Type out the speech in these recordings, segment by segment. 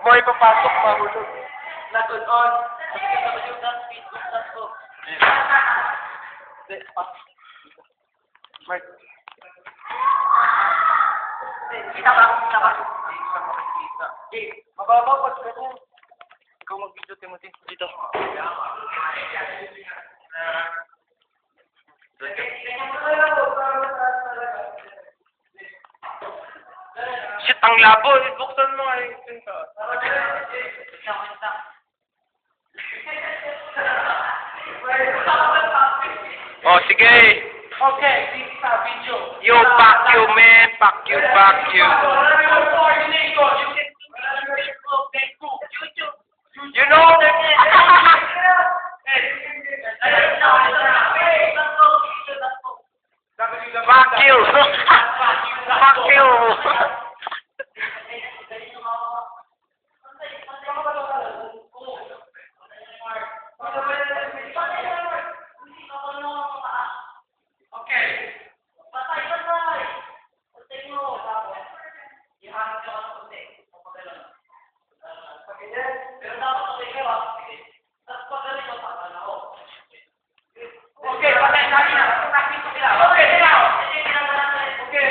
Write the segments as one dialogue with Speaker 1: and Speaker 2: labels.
Speaker 1: Mo ipapasok, mahulog.
Speaker 2: Natunon. www.facebook.com.
Speaker 1: Mark.
Speaker 2: Kita ba?
Speaker 1: Isa makikita. Mababaw pa sa ganyan. Ikaw mag-video, Timothy. Dito. Shit, ang labo. Buksan mo ay. Oh, sige.
Speaker 2: Okay, this is a video.
Speaker 1: Yo, fuck you, man. Fuck you, fuck you. You know? Fuck you. Fuck you.
Speaker 2: Okay, patay na rin. Okay, now. Okay.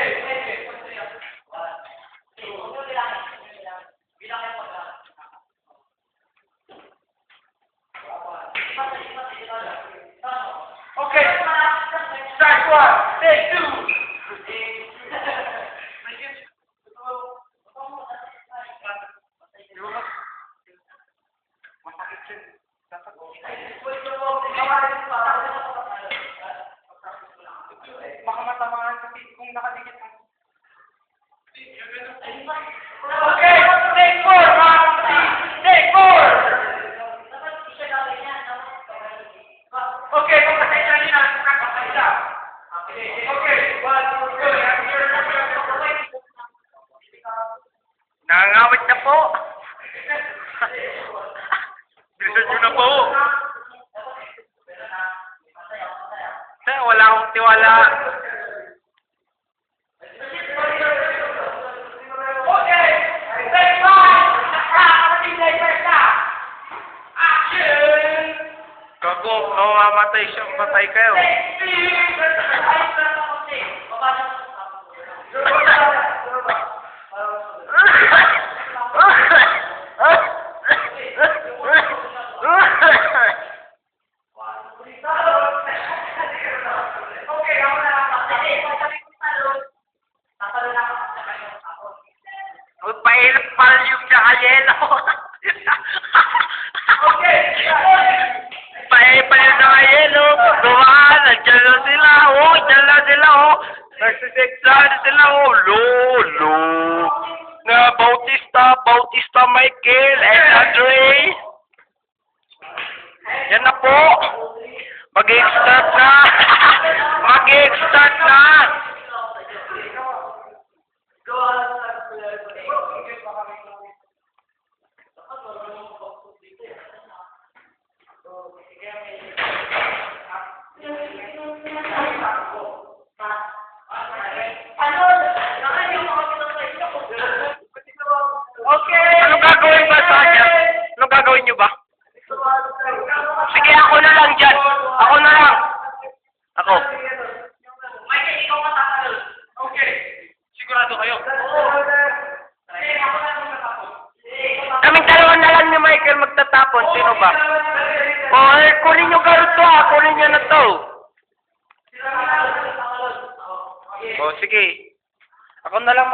Speaker 2: Okay. Start one. Take two.
Speaker 1: Baka matamaan kasi kung nakadikit ang...
Speaker 2: Okay, take four. Take four. Okay, pagkatay na rin ang kakapayla. Okay, one, two, three.
Speaker 1: Nangangawit na po. Bilisan nyo na po. Wala akong tiwala.
Speaker 2: Okay, take five. Action.
Speaker 1: Gago, mamamatay siya. Matay kayo. Pahilap pala yung tsaka yelo. Pahilap pala yung tsaka yelo. Dumaan, nandiyan na sila. Oh, nandiyan na sila. Oh. Nagsiseksaan sila. Oh, lolo. Na Bautista Michael, and Andre. Yan na po. Mag-i-start na. Mag-i-start na. Anong gagawin ba sa kanya? Anong gagawin nyo ba? Sige, ako na lang dyan. Ako na lang. Ako.
Speaker 2: Michael, ikaw matatalon. Okay.
Speaker 1: Sigurado kayo.
Speaker 2: Okay, ako na lang matapon.
Speaker 1: Kaming dalawa na lang ni Michael magtatapon. Sino ba? Oh, kunin nyo to ah. Kunin nyo na to. Oh, sige. Ako na lang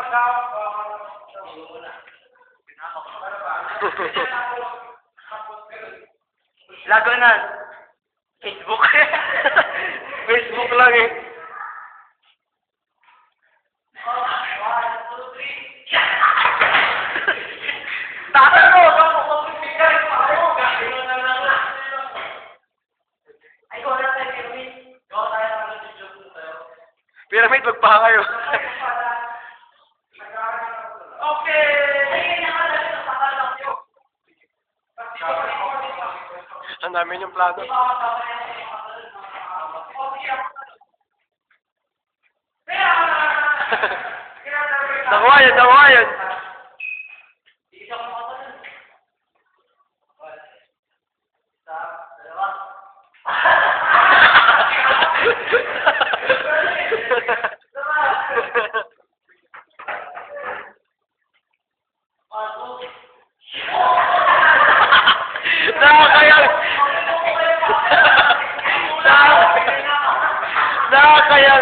Speaker 1: Lago na. Facebook. Facebook lang eh.
Speaker 2: Tata mo!
Speaker 1: Pyramid, magpaha kayo.
Speaker 2: Okay!
Speaker 1: Ang dami yung plano. Nakuha yun. kaya